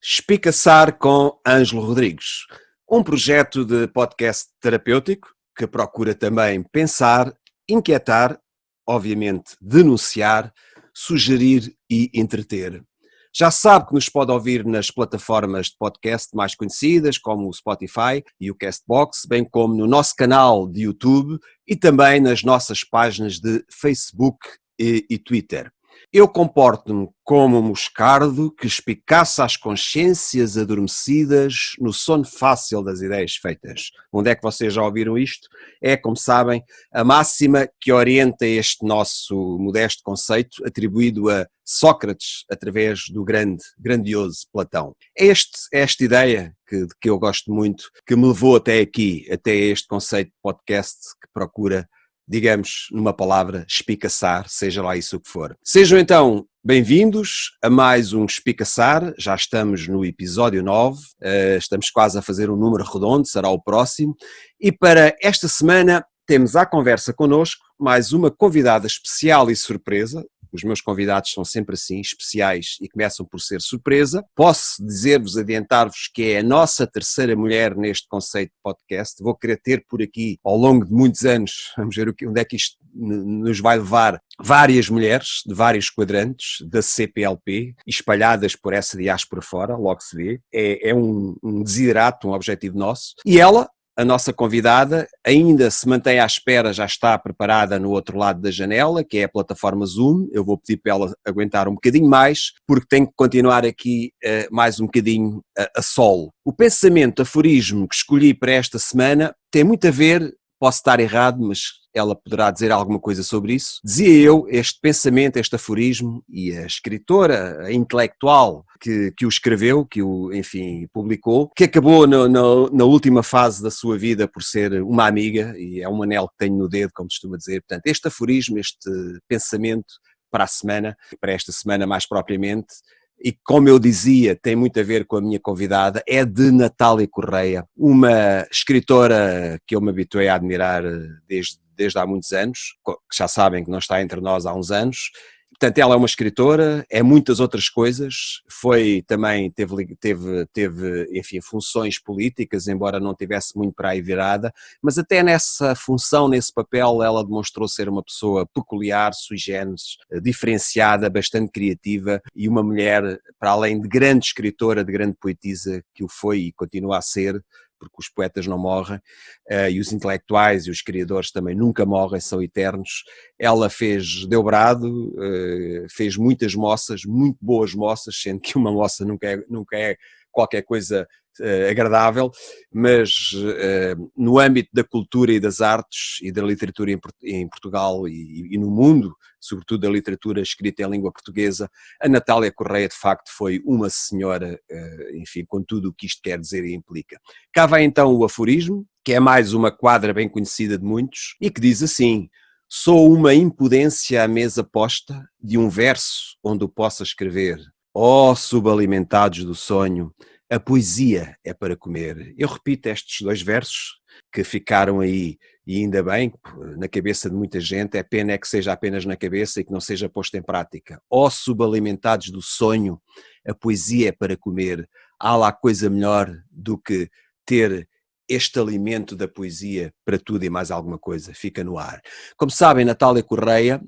Espicaçar com Ângelo Rodrigues, um projeto de podcast terapêutico que procura também pensar, inquietar, obviamente denunciar, sugerir e entreter. Já sabe que nos pode ouvir nas plataformas de podcast mais conhecidas, como o Spotify e o Castbox, bem como no nosso canal de YouTube e também nas nossas páginas de Facebook e Twitter. Eu comporto-me como um moscardo que espicaça as consciências adormecidas no sono fácil das ideias feitas. Onde é que vocês já ouviram isto? É, como sabem, a máxima que orienta este nosso modesto conceito, atribuído a Sócrates através do grandioso Platão. É esta ideia que eu gosto muito, que me levou até aqui, até este conceito de podcast que procura, digamos, numa palavra, espicaçar, seja lá isso o que for. Sejam então bem-vindos a mais um Espicaçar, já estamos no episódio 9, estamos quase a fazer um número redondo, será o próximo, e para esta semana temos à conversa connosco mais uma convidada especial e surpresa. Os meus convidados são sempre assim, especiais e começam por ser surpresa. Posso dizer-vos, adiantar-vos que é a nossa terceira mulher neste conceito de podcast. Vou querer ter por aqui, ao longo de muitos anos, vamos ver onde é que isto nos vai levar, várias mulheres de vários quadrantes da CPLP, espalhadas por essa diáspora fora, logo se vê. É um desiderato, um objetivo nosso. E ela, a nossa convidada, ainda se mantém à espera, já está preparada no outro lado da janela, que é a plataforma Zoom. Eu vou pedir para ela aguentar um bocadinho mais, porque tem que continuar aqui mais um bocadinho a solo. O pensamento, aforismo que escolhi para esta semana tem muito a ver, posso estar errado, mas ela poderá dizer alguma coisa sobre isso. Dizia eu, este pensamento, este aforismo, e a escritora, a intelectual que o escreveu, que o, enfim, publicou, que acabou na última fase da sua vida por ser uma amiga, e é um anel que tenho no dedo, como costuma dizer. Portanto, este aforismo, este pensamento para a semana, para esta semana mais propriamente, e como eu dizia, tem muito a ver com a minha convidada, é de Natália Correia, uma escritora que eu me habituei a admirar desde há muitos anos, que já sabem que não está entre nós há uns anos. Portanto, ela é uma escritora, é muitas outras coisas, teve, enfim, funções políticas, embora não tivesse muito para aí virada, mas até nessa função, nesse papel, ela demonstrou ser uma pessoa peculiar, sui generis, diferenciada, bastante criativa e uma mulher, para além de grande escritora, de grande poetisa, que o foi e continua a ser, porque os poetas não morrem, e os intelectuais e os criadores também nunca morrem, são eternos. Ela deu brado, fez muitas moças, muito boas moças, sendo que uma moça nunca é qualquer coisa agradável, mas no âmbito da cultura e das artes e da literatura em Portugal e no mundo, sobretudo da literatura escrita em língua portuguesa, a Natália Correia de facto foi uma senhora, enfim, com tudo o que isto quer dizer e implica. Cá vai então o aforismo, que é mais uma quadra bem conhecida de muitos, e que diz assim: sou uma impudência à mesa posta de um verso onde o possa escrever. Ó subalimentados do sonho, a poesia é para comer. Eu repito estes dois versos que ficaram aí, e ainda bem, na cabeça de muita gente. É pena que seja apenas na cabeça e que não seja posto em prática. Ó subalimentados do sonho, a poesia é para comer. Há lá coisa melhor do que ter este alimento da poesia para tudo e mais alguma coisa. Fica no ar. Como sabem, Natália Correia,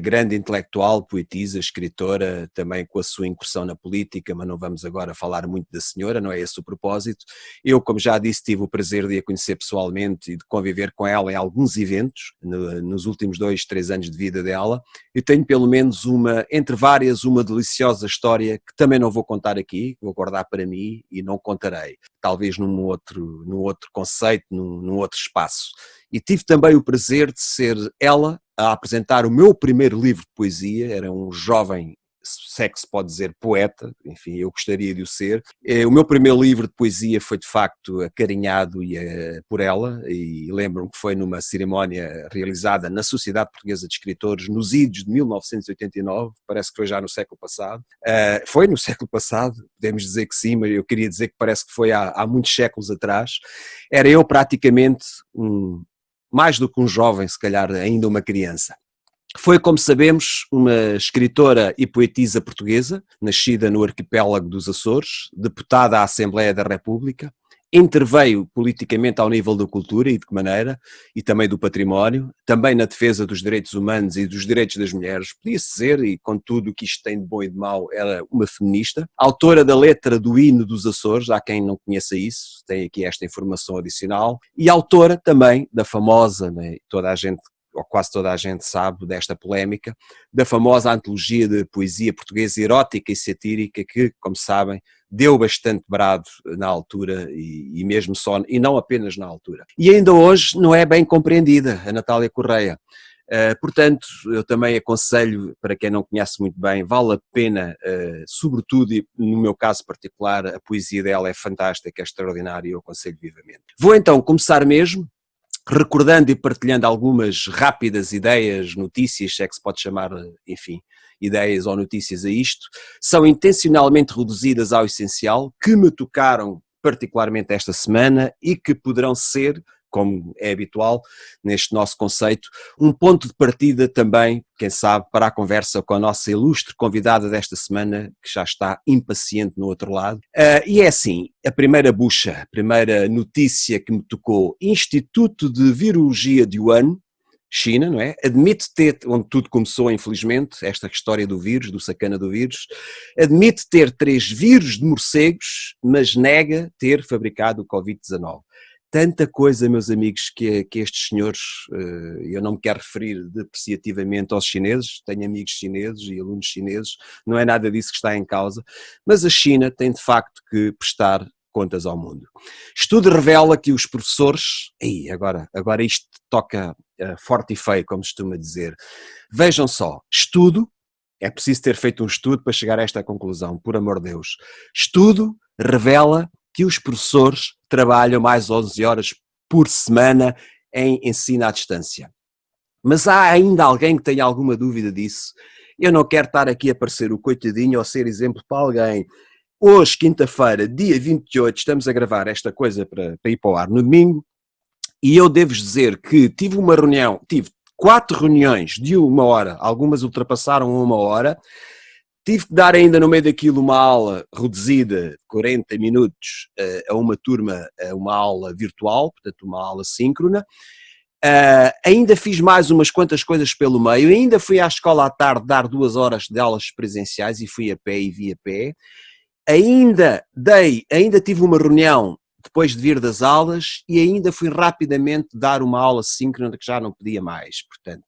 grande intelectual, poetisa, escritora, também com a sua incursão na política, mas não vamos agora falar muito da senhora, não é esse o propósito. Eu, como já disse, tive o prazer de a conhecer pessoalmente e de conviver com ela em alguns eventos, nos últimos 2-3 anos de vida dela, e tenho pelo menos entre várias, uma deliciosa história que também não vou contar aqui, vou guardar para mim e não contarei, talvez num outro conceito, num outro espaço. E tive também o prazer de ser ela a apresentar o meu primeiro livro de poesia. Era um jovem, se é que se pode dizer, poeta, enfim, eu gostaria de o ser. O meu primeiro livro de poesia foi de facto acarinhado por ela, e lembro-me que foi numa cerimónia realizada na Sociedade Portuguesa de Escritores, nos idos de 1989, parece que foi já no século passado. Foi no século passado, podemos dizer que sim, mas eu queria dizer que parece que foi há muitos séculos atrás. Era eu praticamente mais do que um jovem, se calhar ainda uma criança. Foi, como sabemos, uma escritora e poetisa portuguesa, nascida no arquipélago dos Açores, deputada à Assembleia da República, interveio politicamente ao nível da cultura e de que maneira, e também do património, também na defesa dos direitos humanos e dos direitos das mulheres, podia-se dizer, e com tudo o que isto tem de bom e de mau, era uma feminista, autora da letra do hino dos Açores, há quem não conheça isso, tem aqui esta informação adicional, e autora também da famosa, né, toda a gente ou quase toda a gente sabe desta polémica, da famosa antologia de poesia portuguesa erótica e satírica que, como sabem, deu bastante brado na altura e mesmo só, e não apenas na altura. E ainda hoje não é bem compreendida a Natália Correia. Portanto, eu também aconselho, para quem não conhece muito bem, vale a pena, sobretudo, e no meu caso particular, a poesia dela é fantástica, é extraordinária e eu aconselho vivamente. Vou então começar mesmo, recordando e partilhando algumas rápidas ideias, notícias, se é que se pode chamar, enfim, ideias ou notícias a isto, são intencionalmente reduzidas ao essencial, que me tocaram particularmente esta semana e que poderão ser, como é habitual neste nosso conceito, um ponto de partida também, quem sabe, para a conversa com a nossa ilustre convidada desta semana, que já está impaciente no outro lado. E é assim, a primeira bucha, a primeira notícia que me tocou, Instituto de Virologia de Wuhan, China, não é? Admite ter, onde tudo começou, infelizmente, esta história do vírus, do sacana do vírus, admite ter 3 vírus de morcegos, mas nega ter fabricado o Covid-19. Tanta coisa, meus amigos, que estes senhores, eu não me quero referir depreciativamente aos chineses, tenho amigos chineses e alunos chineses, não é nada disso que está em causa, mas a China tem de facto que prestar contas ao mundo. Estudo revela que os professores, agora isto toca forte e feio, como se costuma dizer, vejam só, estudo, é preciso ter feito um estudo para chegar a esta conclusão, por amor de Deus, estudo revela que os professores trabalham mais 11 horas por semana em ensino à distância. Mas há ainda alguém que tenha alguma dúvida disso? Eu não quero estar aqui a parecer o coitadinho ou ser exemplo para alguém. Hoje, quinta-feira, dia 28, estamos a gravar esta coisa para ir para o ar no domingo, e eu devo dizer que tive 4 reuniões de 1 hora, algumas ultrapassaram 1 hora, tive que dar ainda no meio daquilo uma aula reduzida de 40 minutos a uma turma, a uma aula virtual, portanto uma aula síncrona. Ainda fiz mais umas quantas coisas pelo meio, ainda fui à escola à tarde dar 2 horas de aulas presenciais e fui a pé e vi a pé. Ainda tive uma reunião depois de vir das aulas e ainda fui rapidamente dar uma aula síncrona que já não podia mais, portanto.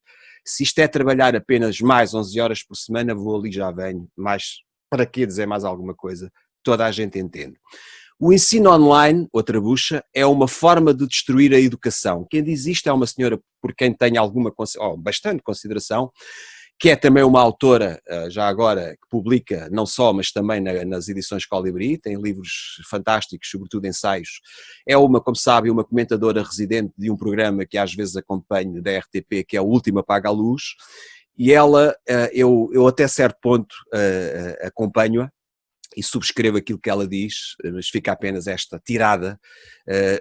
Se isto é trabalhar apenas mais 11 horas por semana, vou ali já venho, mas para que dizer mais alguma coisa? Toda a gente entende. O ensino online, outra bucha, é uma forma de destruir a educação. Quem diz isto é uma senhora por quem tenho bastante consideração, que é também uma autora, já agora, que publica não só, mas também nas edições Colibri, tem livros fantásticos, sobretudo ensaios. É como sabe, uma comentadora residente de um programa que às vezes acompanho da RTP, que é o Último Apaga a Luz, e ela, eu até certo ponto acompanho-a, e subscrevo aquilo que ela diz, mas fica apenas esta tirada.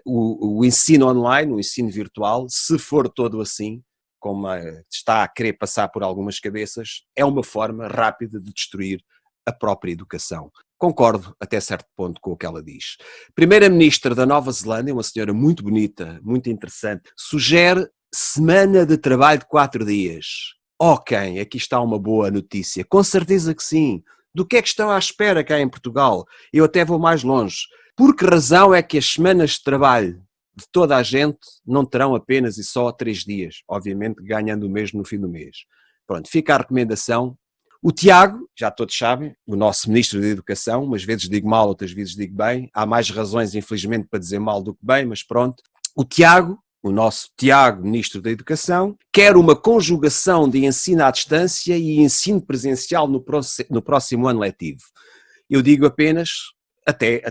O ensino online, o ensino virtual, se for todo assim, como está a querer passar por algumas cabeças, é uma forma rápida de destruir a própria educação. Concordo até certo ponto com o que ela diz. Primeira-ministra da Nova Zelândia, uma senhora muito bonita, muito interessante, sugere semana de trabalho de 4 dias. Ok, aqui está uma boa notícia. Com certeza que sim. Do que é que estão à espera cá em Portugal? Eu até vou mais longe. Por que razão é que as semanas de trabalho de toda a gente não terão apenas e só 3 dias? Obviamente ganhando o mesmo no fim do mês. Pronto, fica a recomendação. O Tiago, já todos sabem, o nosso Ministro da Educação, umas vezes digo mal, outras vezes digo bem, há mais razões infelizmente para dizer mal do que bem, mas pronto. O Tiago, o nosso Tiago, Ministro da Educação, quer uma conjugação de ensino à distância e ensino presencial no próximo ano letivo. Eu digo apenas, até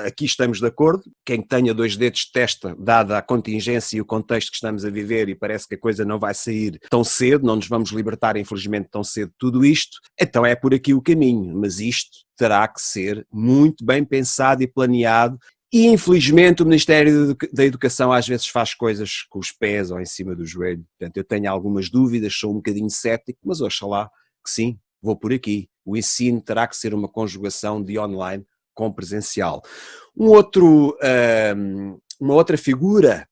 aqui estamos de acordo, quem tenha 2 dedos de testa, dada a contingência e o contexto que estamos a viver, e parece que a coisa não vai sair tão cedo, não nos vamos libertar infelizmente tão cedo de tudo isto, então é por aqui o caminho, mas isto terá que ser muito bem pensado e planeado E infelizmente o Ministério da Educação às vezes faz coisas com os pés ou em cima do joelho. Portanto, eu tenho algumas dúvidas, sou um bocadinho cético, mas oxalá que sim, vou por aqui. O ensino terá que ser uma conjugação de online com presencial. Uma outra figura,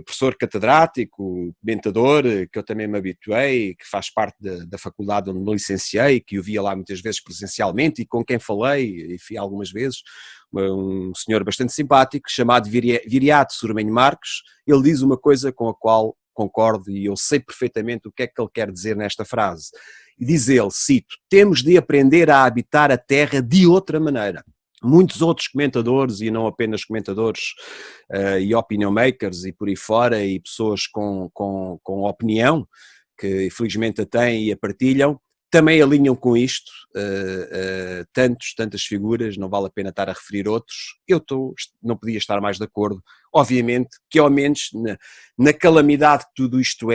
professor catedrático, comentador, que eu também me habituei, que faz parte da faculdade onde me licenciei, que eu via lá muitas vezes presencialmente e com quem falei, enfim, algumas vezes, um senhor bastante simpático, chamado Viriato Surmenho Marques. Ele diz uma coisa com a qual concordo e eu sei perfeitamente o que é que ele quer dizer nesta frase. E diz ele, cito, temos de aprender a habitar a terra de outra maneira. Muitos outros comentadores, e não apenas comentadores e opinion makers e por aí fora, e pessoas com opinião, que infelizmente a têm e a partilham, também alinham com isto, tantas figuras, não vale a pena estar a referir outros, não podia estar mais de acordo, obviamente que ao menos na calamidade que tudo isto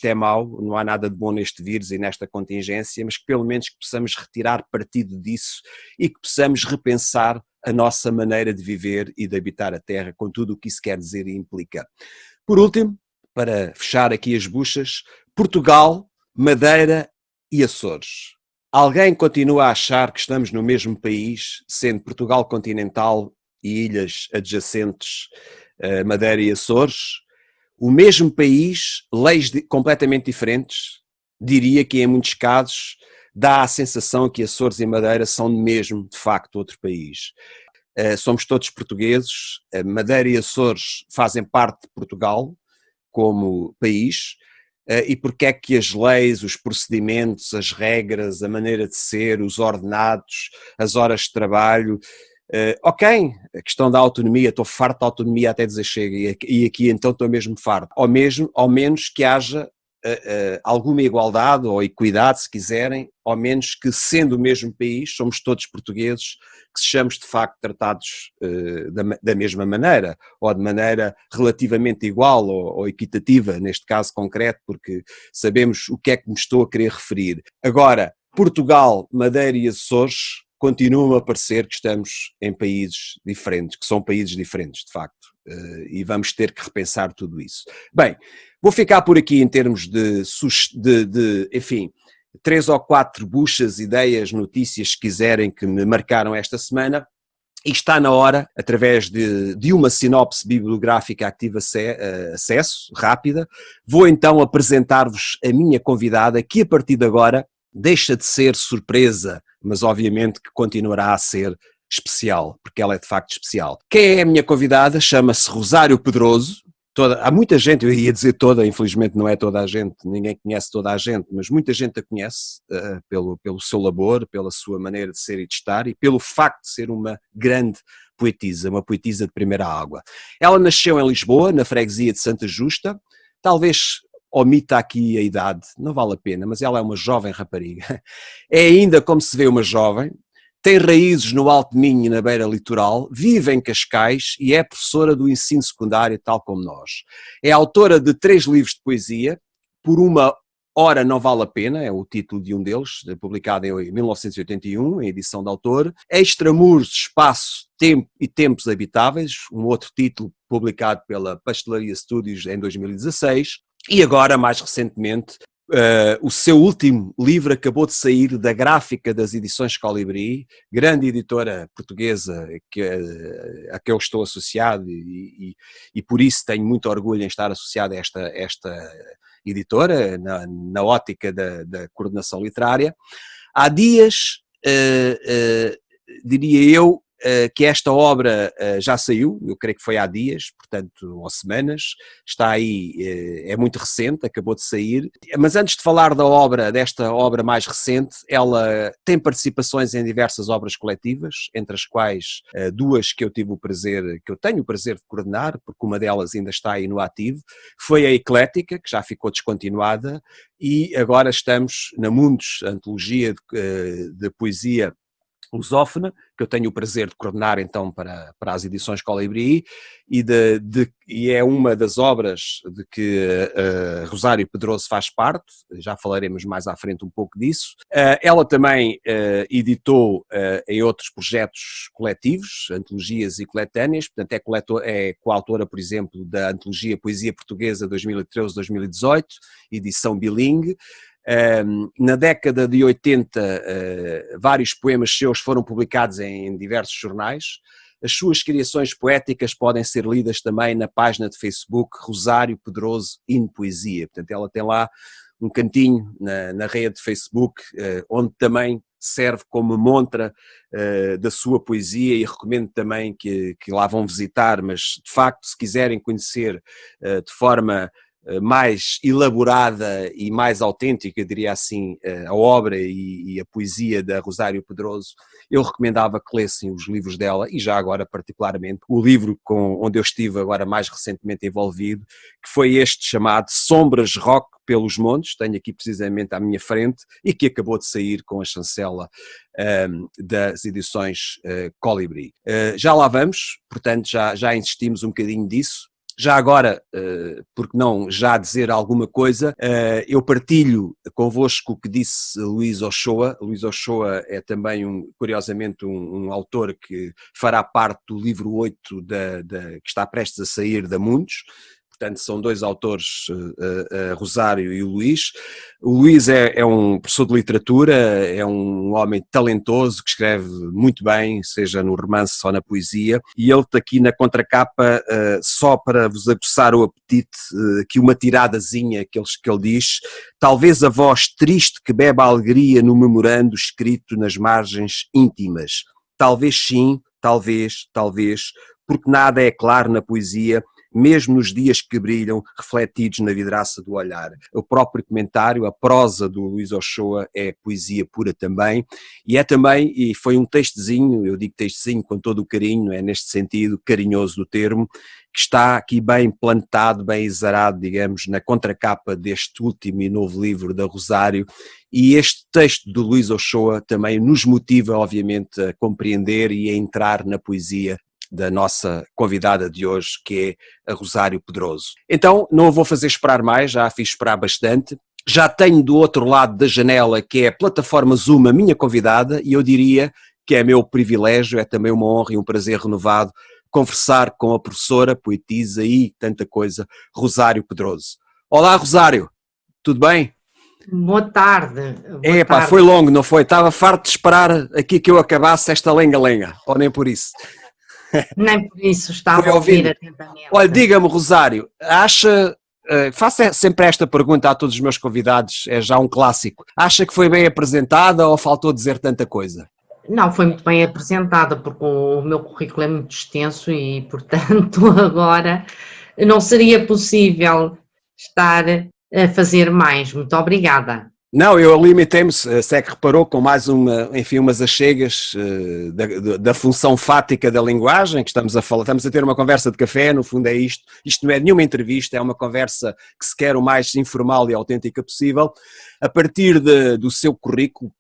é mau, não há nada de bom neste vírus e nesta contingência, mas que pelo menos que possamos retirar partido disso e que possamos repensar a nossa maneira de viver e de habitar a Terra, com tudo o que isso quer dizer e implica. Por último, para fechar aqui as buchas, Portugal, Madeira e Açores. Alguém continua a achar que estamos no mesmo país, sendo Portugal continental e ilhas adjacentes, Madeira e Açores? O mesmo país, leis completamente diferentes, diria que em muitos casos dá a sensação que Açores e Madeira são mesmo, de facto, outro país. Somos todos portugueses, Madeira e Açores fazem parte de Portugal como país, e porque é que as leis, os procedimentos, as regras, a maneira de ser, os ordenados, as horas de trabalho, ok, a questão da autonomia, estou farto da autonomia até dizer chega, e aqui então estou mesmo farto, ao menos que haja alguma igualdade ou equidade, se quiserem, ao menos que sendo o mesmo país, somos todos portugueses, que sejamos de facto tratados da mesma maneira, ou de maneira relativamente igual ou equitativa, neste caso concreto, porque sabemos o que é que me estou a querer referir. Agora, Portugal, Madeira e Açores continuam a parecer que estamos em países diferentes, que são países diferentes, de facto, e vamos ter que repensar tudo isso. Bem, vou ficar por aqui em termos enfim, 3 ou 4 buchas, ideias, notícias, se quiserem, que me marcaram esta semana. E está na hora, através de uma sinopse bibliográfica a que tive acesso, rápida, vou então apresentar-vos a minha convidada, que a partir de agora deixa de ser surpresa, mas obviamente que continuará a ser especial, porque ela é de facto especial. Quem é a minha convidada? Chama-se Rosário Pedroso. Há muita gente, eu ia dizer toda, infelizmente não é toda a gente, ninguém conhece toda a gente, mas muita gente a conhece pelo seu labor, pela sua maneira de ser e de estar e pelo facto de ser uma grande poetisa, uma poetisa de primeira água. Ela nasceu em Lisboa, na freguesia de Santa Justa, talvez omita aqui a idade, não vale a pena, mas ela é uma jovem rapariga. É ainda como se vê uma jovem, tem raízes no Alto Minho e na beira litoral, vive em Cascais e é professora do ensino secundário, tal como nós. É autora de 3 livros de poesia, Por uma Hora Não Vale a Pena, é o título de um deles, publicado em 1981, em edição de autor. Extramuros, Espaço, Tempo e Tempos Habitáveis, um outro título publicado pela Pastelaria Studios em 2016. E agora, mais recentemente, o seu último livro acabou de sair da Gráfica das Edições Colibri, grande editora portuguesa a que eu estou associado e por isso tenho muito orgulho em estar associado a esta editora, na ótica da coordenação literária. Há dias, diria eu, que esta obra já saiu, eu creio que foi há dias, portanto, ou semanas, está aí, é muito recente, acabou de sair, mas antes de falar desta obra mais recente, ela tem participações em diversas obras coletivas, entre as quais 2 que eu tenho o prazer de coordenar, porque uma delas ainda está aí no ativo, foi a Eclética, que já ficou descontinuada, e agora estamos na Mundos, a antologia de poesia lusófona, que eu tenho o prazer de coordenar então para as edições Colibri, e é uma das obras de que Rosário Pedroso faz parte, já falaremos mais à frente um pouco disso. Ela também editou em outros projetos coletivos, antologias e coletâneas, portanto é coautora, por exemplo, da antologia Poesia Portuguesa 2013-2018, edição bilingue. Na década de 80, vários poemas seus foram publicados em diversos jornais. As suas criações poéticas podem ser lidas também na página de Facebook Rosário Pedroso in Poesia. Portanto, ela tem lá um cantinho na rede de Facebook, onde também serve como montra da sua poesia, e recomendo também que lá vão visitar, mas de facto, se quiserem conhecer de forma mais elaborada e mais autêntica, diria assim, a obra e a poesia da Rosário Pedroso, eu recomendava que lessem os livros dela, e já agora particularmente o livro onde eu estive agora mais recentemente envolvido, que foi este chamado Sombras Rock pelos Montes, tenho aqui precisamente à minha frente, e que acabou de sair com a chancela das edições Colibri. Já lá vamos, portanto já insistimos um bocadinho disso. Já agora, porque não já dizer alguma coisa, eu partilho convosco o que disse Luís Ochoa. Luís Ochoa é também, curiosamente, um autor que fará parte do livro 8 que está prestes a sair da Mundos. Portanto, são dois autores, Rosário e o Luís. O Luís é um professor de literatura, é um homem talentoso, que escreve muito bem, seja no romance ou na poesia, e ele está aqui na contracapa, só para vos aguçar o apetite, aqui uma tiradazinha que ele diz: talvez a voz triste que bebe a alegria no memorando escrito nas margens íntimas. Talvez sim, talvez, porque nada é claro na poesia, mesmo nos dias que brilham, refletidos na vidraça do olhar. O próprio comentário, a prosa do Luís Ochoa é poesia pura também, e é também, e foi um textozinho, eu digo textozinho com todo o carinho, é neste sentido carinhoso do termo, que está aqui bem plantado, bem exarado, digamos, na contracapa deste último e novo livro da Rosário, e este texto do Luís Ochoa também nos motiva, obviamente, a compreender e a entrar na poesia da nossa convidada de hoje, que é a Rosário Pedroso. Então, não a vou fazer esperar mais, já a fiz esperar bastante. Já tenho do outro lado da janela, que é a plataforma Zoom, a minha convidada, e eu diria que é meu privilégio, é também uma honra e um prazer renovado conversar com a professora, poetisa e tanta coisa, Rosário Pedroso. Olá, Rosário, tudo bem? Boa tarde. Epá, foi longo, não foi? Estava farto de esperar aqui que eu acabasse esta lenga-lenga, ou nem por isso. Nem por isso estava a ouvir atentamente. Olha, diga-me, Rosário, faço sempre esta pergunta a todos os meus convidados, é já um clássico. Acha que foi bem apresentada ou faltou dizer tanta coisa? Não, foi muito bem apresentada, porque o meu currículo é muito extenso e, portanto, agora não seria possível estar a fazer mais. Muito obrigada. Não, eu limitei-me, se é que reparou, com mais umas achegas da função fática da linguagem, que estamos a ter uma conversa de café, no fundo é isto não é nenhuma entrevista, é uma conversa que se quer o mais informal e autêntica possível, a partir do seu currículo,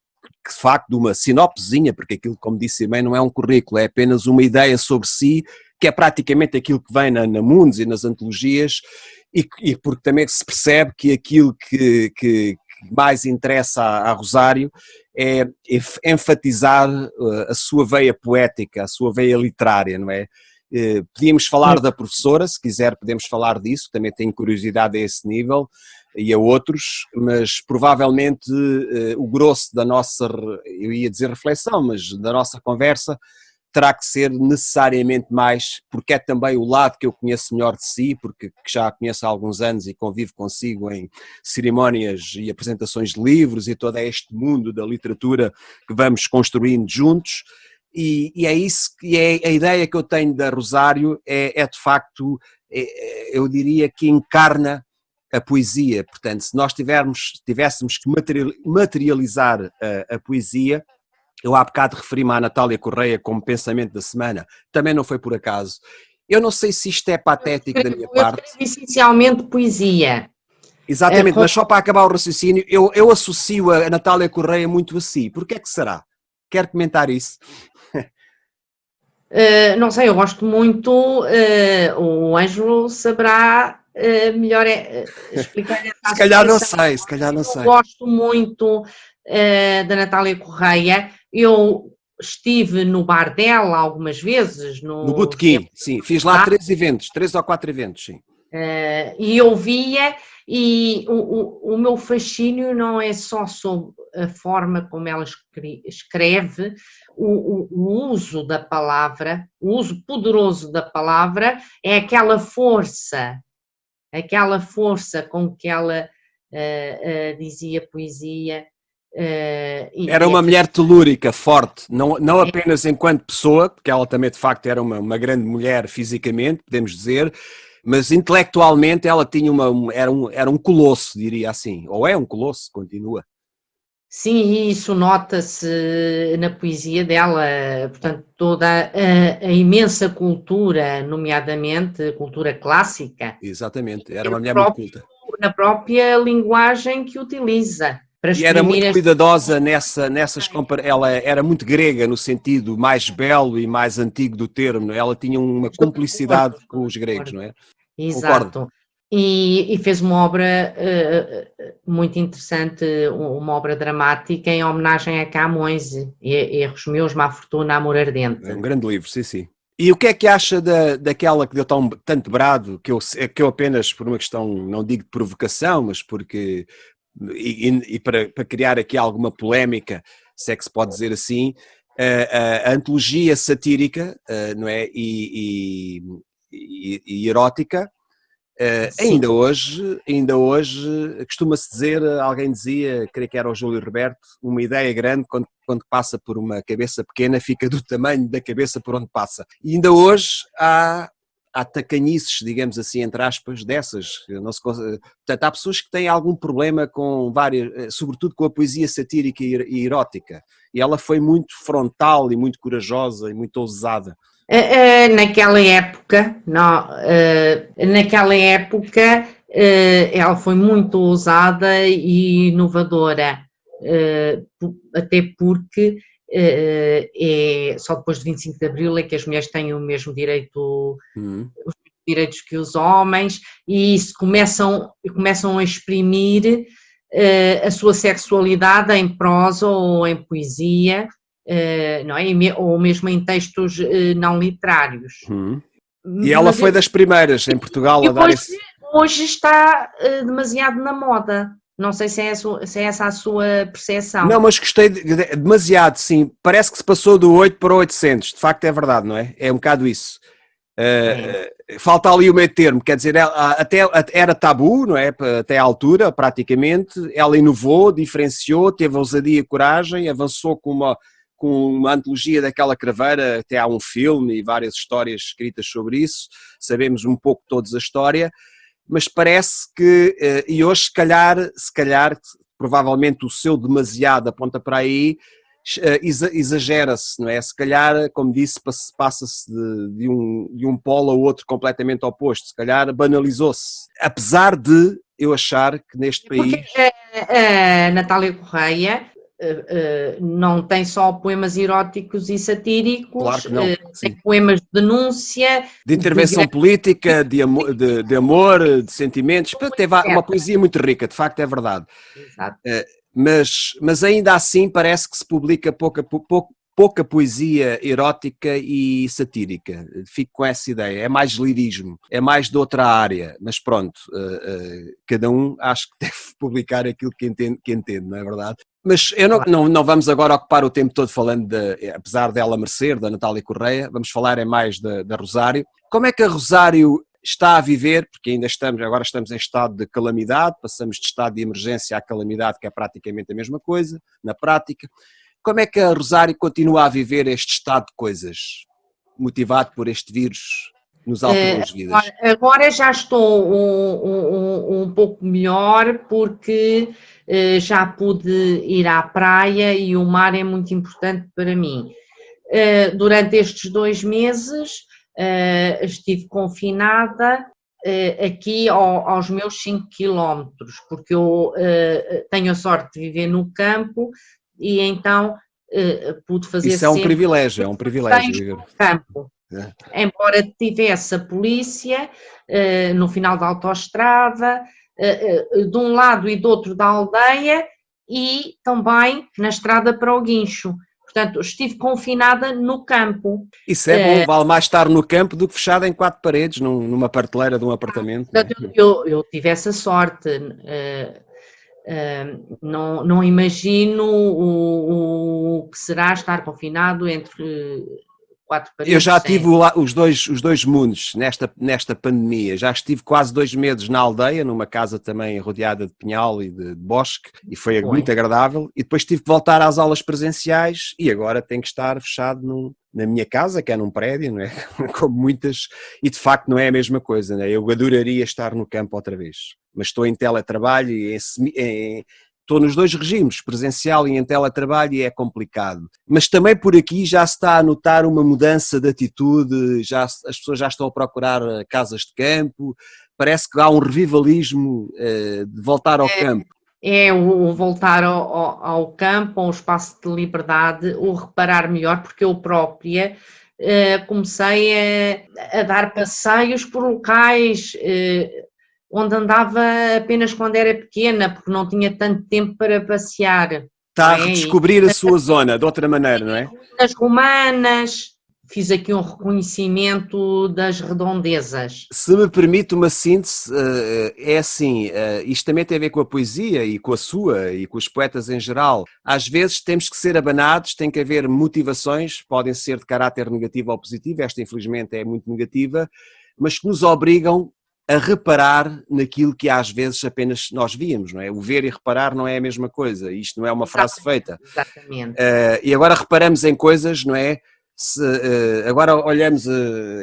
que de facto de uma sinopsezinha, porque aquilo, como disse bem, não é um currículo, é apenas uma ideia sobre si, que é praticamente aquilo que vem na Mundos e nas antologias, e porque também se percebe que aquilo que mais interessa a Rosário é enfatizar a sua veia poética, a sua veia literária, não é? Podíamos falar da professora, se quiser podemos falar disso, também tenho curiosidade a esse nível e a outros, mas provavelmente o grosso da nossa, eu ia dizer reflexão, mas da nossa conversa terá que ser necessariamente mais, porque é também o lado que eu conheço melhor de si, porque já a conheço há alguns anos e convivo consigo em cerimónias e apresentações de livros e todo este mundo da literatura que vamos construindo juntos, e é isso, que é a ideia que eu tenho da Rosário, é de facto, eu diria que encarna a poesia. Portanto, se nós tivéssemos que materializar a poesia, eu há bocado referi-me à Natália Correia como pensamento da semana, também não foi por acaso. Eu não sei se isto é patético da minha parte. Eu escrevo essencialmente poesia. Exatamente, mas só para acabar o raciocínio, eu associo a Natália Correia muito a si. Porquê é que será? Quer comentar isso? Não sei, eu gosto muito, o Ângelo saberá melhor explicar Se essa calhar não associação. sei, se calhar não Eu sei. gosto muito da Natália Correia, eu estive no bar dela algumas vezes, No no Botequim, sim. Fiz lá 3 ou 4 eventos, sim. e eu via, e o meu fascínio não é só sobre a forma como ela escreve, o uso da palavra, o uso poderoso da palavra, é aquela força com que ela dizia poesia. Era uma mulher telúrica, forte, não apenas enquanto pessoa, porque ela também de facto era uma grande mulher fisicamente, podemos dizer, mas intelectualmente ela tinha era um colosso, diria assim, ou é um colosso, continua. Sim, isso nota-se na poesia dela, portanto, toda a imensa cultura, nomeadamente a cultura clássica, Exatamente, era uma mulher muito próprio, culta. na própria linguagem que utiliza para E era exprimir muito as cuidadosa ela era muito grega no sentido mais belo e mais antigo do termo, ela tinha uma Estou de acordo, cumplicidade com os de gregos, acordo. não é? Concordo. Exato. E fez uma obra muito interessante, uma obra dramática em homenagem a Camões, Erros Meus, Má Fortuna, Amor É Ardente. um grande livro, sim, sim. E o que é que acha daquela que deu tanto brado, que eu apenas, por uma questão, não digo de provocação, mas porque, e para criar aqui alguma polémica, se é que se pode dizer assim, a antologia satírica, não é, e erótica, Sim. ainda hoje costuma-se dizer, alguém dizia, creio que era o Júlio Roberto, uma ideia grande quando passa por uma cabeça pequena fica do tamanho da cabeça por onde passa. E ainda hoje há tacanhices, digamos assim, entre aspas, dessas. Não se, portanto, há pessoas que têm algum problema com várias, sobretudo com a poesia satírica e erótica. E ela foi muito frontal e muito corajosa e muito ousada. Naquela época, não, naquela época ela foi muito ousada e inovadora, até porque é só depois de 25 de Abril é que as mulheres têm o mesmo direito, os direitos que os homens, e isso começam a exprimir a sua sexualidade em prosa ou em poesia, não é? Ou mesmo em textos não literários. E ela Mas foi das primeiras em Portugal a dar hoje, esse. hoje está demasiado na moda. Não sei se é essa a sua Não, percepção. mas gostei demasiado, sim. Parece que se passou do 8 para o 800. De facto é verdade, não é? É um bocado isso. É, Falta ali o meio termo, quer dizer, até era tabu, não é? Até à altura, praticamente. Ela inovou, diferenciou, teve ousadia e coragem, avançou com uma antologia daquela craveira, até há um filme e várias histórias escritas sobre isso. Sabemos um pouco todos a história, mas parece que, e hoje se calhar, provavelmente o seu demasiado aponta para aí, exagera-se, não é? Se calhar, como disse, passa-se de um polo ao outro completamente oposto, se calhar banalizou-se. Apesar de eu achar que neste porque país. a Natália Correia não tem só poemas eróticos e Claro satíricos, que não, tem sim. poemas de denúncia, De de intervenção grande política, de amor, de sentimentos, teve uma etc. poesia muito rica, de facto é verdade. Exato. Mas ainda assim parece que se publica pouca poesia erótica e satírica. Fico com essa ideia. É mais lirismo, é mais de outra área. Mas pronto, cada um acho que deve publicar aquilo que entende, não é verdade? Mas não vamos agora ocupar o tempo todo falando, apesar dela merecer, da Natália Correia, vamos falar mais da Rosário. Como é que a Rosário está a viver, porque agora estamos em estado de calamidade, passamos de estado de emergência à calamidade, que é praticamente a mesma coisa, na prática. Como é que a Rosário continua a viver este estado de coisas, motivado por este vírus que nos alterou as vidas? Agora já estou um pouco melhor porque já pude ir à praia e o mar é muito importante para mim. Durante estes 2 meses estive confinada aqui aos meus 5 quilómetros, porque eu tenho a sorte de viver no campo e então pude fazer Isso é um sempre privilégio, é um privilégio. passeios no campo. Embora tivesse a polícia no final da autoestrada, de um lado e do outro da aldeia, e também na estrada para o Guincho. Portanto, estive confinada no campo. Isso é bom, vale mais estar no campo do que fechado em 4 paredes, numa prateleira de um apartamento. Portanto, eu tive essa sorte. Não imagino o que será estar confinado entre 4 paredes. Eu já tive os dois mundos nesta pandemia. Já estive quase 2 meses na aldeia, numa casa também rodeada de pinhal e de bosque, e foi muito agradável. E depois tive que voltar às aulas presenciais e agora tenho que estar fechado na minha casa, que é num prédio, não é? Como muitas, e de facto não é a mesma coisa, não é? Eu adoraria estar no campo outra vez, mas estou em teletrabalho e estou nos 2 regimes, presencial e em teletrabalho, e é complicado. Mas também por aqui já se está a notar uma mudança de atitude, as pessoas já estão a procurar casas de campo, parece que há um revivalismo de voltar ao campo. É o voltar ao campo, ao espaço de liberdade, o reparar melhor, porque eu própria comecei a dar passeios por locais onde andava apenas quando era pequena, porque não tinha tanto tempo para passear. Está a redescobrir a sua zona, de outra maneira, não é? Ruínas romanas, fiz aqui um reconhecimento das redondezas. Se me permite uma síntese, é assim, isto também tem a ver com a poesia e com a sua e com os poetas em geral. Às vezes temos que ser abanados, tem que haver motivações, podem ser de caráter negativo ou positivo, esta infelizmente é muito negativa, mas que nos obrigam a reparar naquilo que às vezes apenas nós víamos, não é? O ver e reparar não é a mesma coisa, isto não é uma frase feita. Exatamente. E agora reparamos em coisas, não é? Agora olhamos,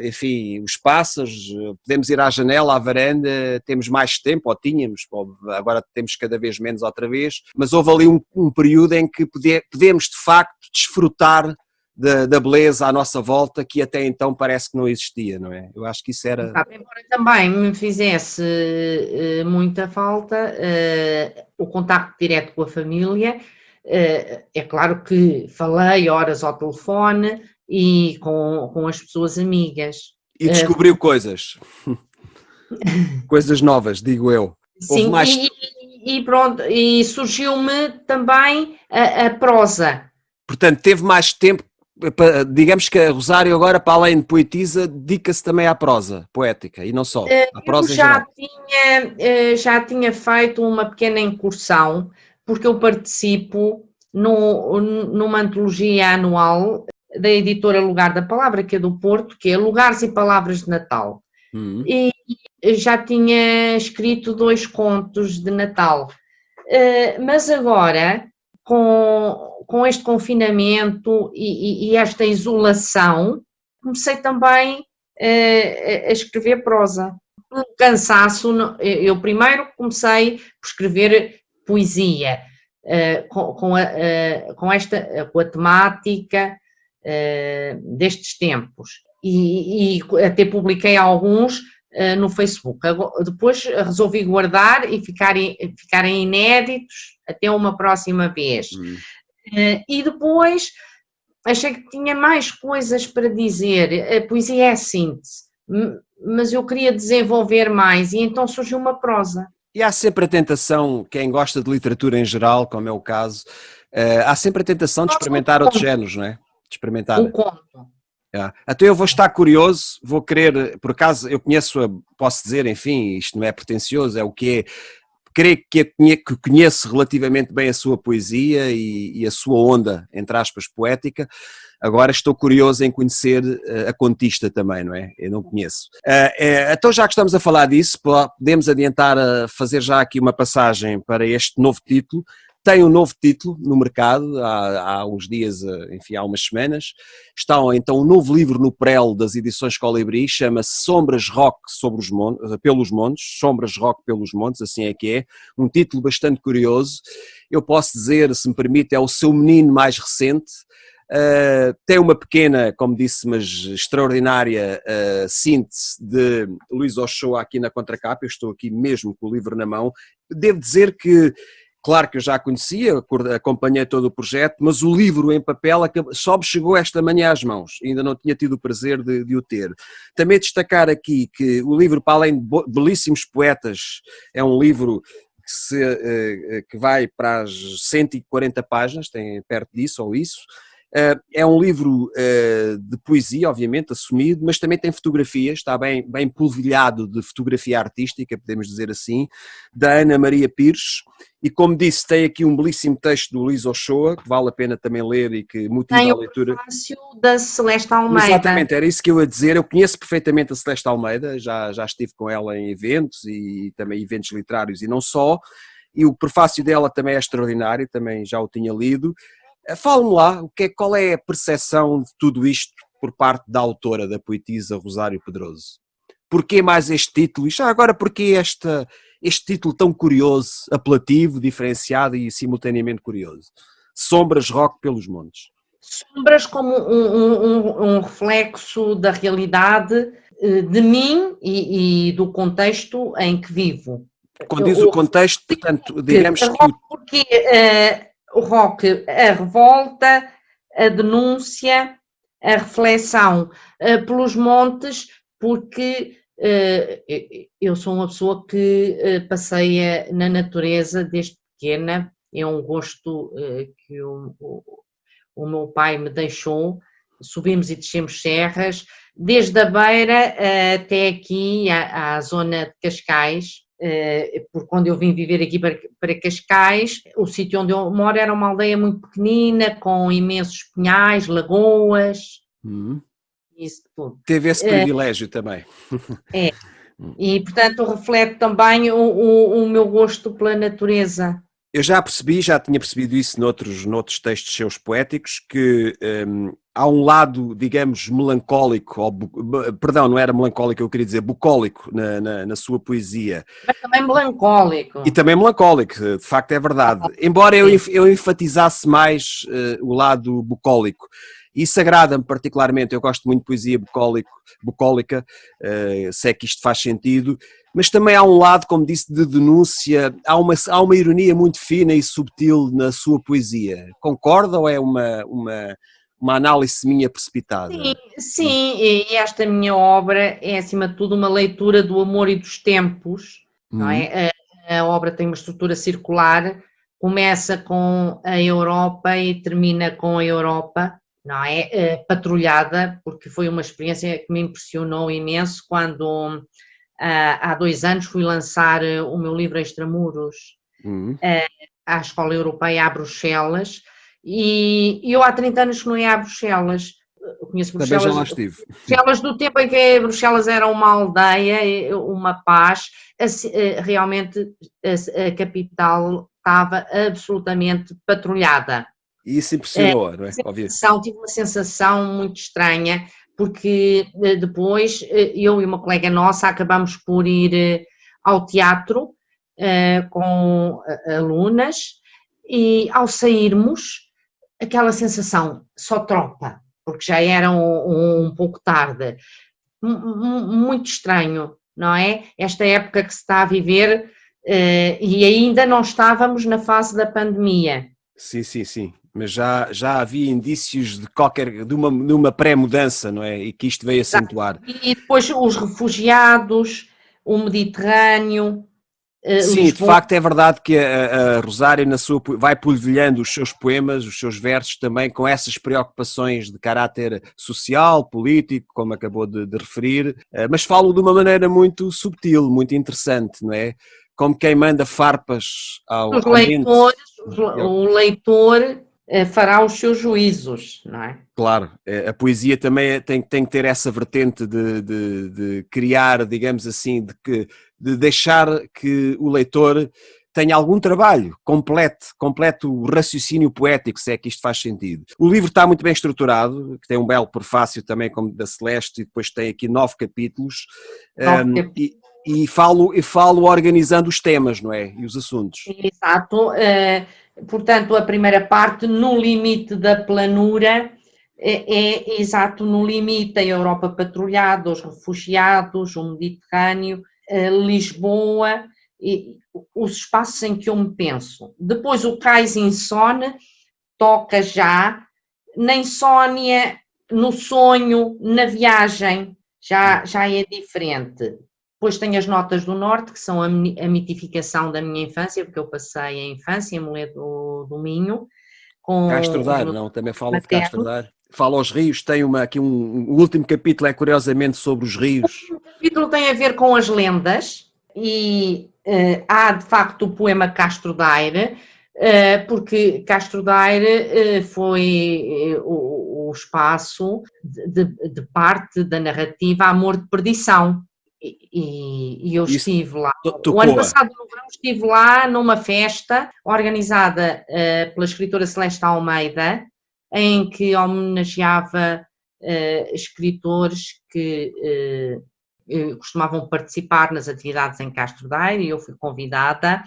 enfim, os pássaros, podemos ir à janela, à varanda, temos mais tempo, ou tínhamos, agora temos cada vez menos outra vez, mas houve ali um período em que podemos de facto desfrutar da beleza à nossa volta, que até então parece que não existia, não é? Eu acho que isso era... Embora também me fizesse muita falta o contacto direto com a família, é claro que falei horas ao telefone e com as pessoas amigas. E descobriu coisas novas, digo eu. Sim, mais... e pronto, e surgiu-me também a prosa. Portanto, teve mais tempo. Digamos que a Rosário agora, para além de poetisa, dedica-se também à prosa poética, e não só, à prosa em geral. Já tinha feito uma pequena incursão, porque eu participo numa antologia anual da editora Lugar da Palavra, que é do Porto, que é Lugares e Palavras de Natal. E já tinha escrito 2 contos de Natal, mas agora, com este confinamento e esta isolação, comecei também a escrever prosa. Um cansaço, eu primeiro comecei por escrever poesia, com a temática destes tempos, e até publiquei alguns no Facebook. Depois resolvi guardar e ficarem inéditos até uma próxima vez. E depois achei que tinha mais coisas para dizer. A poesia é síntese, mas eu queria desenvolver mais, e então surgiu uma prosa. E há sempre a tentação, quem gosta de literatura em geral, como é o caso, há sempre a tentação de experimentar outros géneros, não é? De experimentar. O conto. Então eu vou estar curioso, vou querer, por acaso eu posso dizer, enfim, isto não é pretencioso, é o que é, creio que conheço relativamente bem a sua poesia e a sua onda, entre aspas, poética. Agora estou curioso em conhecer a contista também, não é? Eu não conheço. Então já que estamos a falar disso, podemos adiantar a fazer já aqui uma passagem para este novo título. Tem um novo título no mercado, há uns dias, enfim, há umas semanas. Está então um novo livro no prelo das edições Colibri, chama-se Sombras Rock pelos Montes, Sombras Rock pelos Montes, assim é que é. Um título bastante curioso. Eu posso dizer, se me permite, é o seu menino mais recente. Tem uma pequena, como disse, mas extraordinária síntese de Luís Ochoa aqui na contracapa. Eu estou aqui mesmo com o livro na mão. Devo dizer que Claro que eu já conhecia, acompanhei todo o projeto, mas o livro em papel só me chegou esta manhã às mãos, ainda não tinha tido o prazer de o ter. Também destacar aqui que o livro, para além de belíssimos poetas, é um livro que vai para as 140 páginas, tem perto disso ou isso. É um livro de poesia, obviamente, assumido, mas também tem fotografias, está bem polvilhado de fotografia artística, podemos dizer assim, da Ana Maria Pires, e como disse, tem aqui um belíssimo texto do Luís Ochoa, que vale a pena também ler e que motiva Tem a o leitura. prefácio da Celeste Almeida. Exatamente, era isso que eu ia dizer. Eu conheço perfeitamente a Celeste Almeida, já estive com ela em eventos e também eventos literários e não só, e o prefácio dela também é extraordinário, também já o tinha lido. Fala-me lá, qual é a percepção de tudo isto por parte da autora, da poetisa Rosário Pedroso? Porquê mais este título? E já agora, porquê este título tão curioso, apelativo, diferenciado e simultaneamente curioso? Sombras Rock pelos Montes. Sombras como um reflexo da realidade de mim e do contexto em que vivo. Quando diz o contexto, portanto, digamos que... Porque o rock, a revolta, a denúncia, a reflexão pelos montes, porque eu sou uma pessoa que passeia na natureza desde pequena, é um gosto que o meu pai me deixou, subimos e descemos serras, desde a Beira até aqui à zona de Cascais, porque quando eu vim viver aqui para Cascais, o sítio onde eu moro era uma aldeia muito pequenina, com imensos pinhais, lagoas, isso tudo. Teve esse privilégio também. É, e portanto reflete também o meu gosto pela natureza. Eu já tinha percebido isso noutros textos seus poéticos, que há um lado, digamos, melancólico, perdão, não era melancólico, eu queria dizer bucólico na sua poesia. Mas também melancólico. E também melancólico, de facto é verdade. Embora eu enfatizasse mais o lado bucólico. Isso agrada-me particularmente, eu gosto muito de poesia bucólica, sei que isto faz sentido, mas também há um lado, como disse, de denúncia, há uma ironia muito fina e subtil na sua poesia. Concorda ou é uma análise minha precipitada? Sim, e esta minha obra é, acima de tudo, uma leitura do amor e dos tempos, não é? A obra tem uma estrutura circular, começa com a Europa e termina com a Europa, não é? Patrulhada, porque foi uma experiência que me impressionou imenso quando há 2 anos fui lançar o meu livro Extramuros à Escola Europeia a Bruxelas, e eu há 30 anos que não ia a Bruxelas. Eu conheço Bruxelas. Também já lá estive. Bruxelas do tempo em que Bruxelas era uma aldeia, uma paz, realmente a capital estava absolutamente patrulhada. E isso impressionou, não é? Tive uma sensação muito estranha, porque depois eu e uma colega nossa acabamos por ir ao teatro com alunas, e ao sairmos, aquela sensação, só tropa, porque já era um pouco tarde, muito estranho, não é? Esta época que se está a viver, e ainda não estávamos na fase da pandemia. Sim, mas já havia indícios de uma pré-mudança, não é? E que isto veio acentuar. E depois os refugiados, o Mediterrâneo. Sim, Lisboa. De facto é verdade que a Rosário vai polvilhando os seus poemas, os seus versos também com essas preocupações de caráter social, político, como acabou de referir, mas falo de uma maneira muito subtil, muito interessante, não é? Como quem manda farpas ao leitores, o leitor fará os seus juízos, não é? Claro, a poesia também tem que ter essa vertente de criar, digamos assim, de deixar que o leitor tenha algum trabalho, complete o raciocínio poético, se é que isto faz sentido. O livro está muito bem estruturado, tem um belo prefácio também, como da Celeste, e depois tem aqui 9 capítulos, e falo organizando os temas, não é? E os assuntos. Exato. Portanto, a primeira parte, no limite da planura, é exato no limite, a Europa patrulhada, os refugiados, o Mediterrâneo, Lisboa, os espaços em que eu me penso. Depois o Cais Insone toca já na insónia, no sonho, na viagem, já é diferente. Depois tem as Notas do Norte, que são a mitificação da minha infância, porque eu passei a infância em Moledo do Minho, com Castro os Daire, meus não? Também falam de Castro maternos. Daire. Fala aos rios, tem aqui o último capítulo é curiosamente sobre os rios. O capítulo tem a ver com as lendas e há de facto o poema Castro Daire, porque Castro Daire foi o espaço de parte da narrativa Amor de Perdição. E eu Isso estive lá. O ano tocou-a. passado, no verão, estive lá numa festa organizada pela escritora Celeste Almeida, em que homenageava escritores que costumavam participar nas atividades em Castro Daire, e eu fui convidada,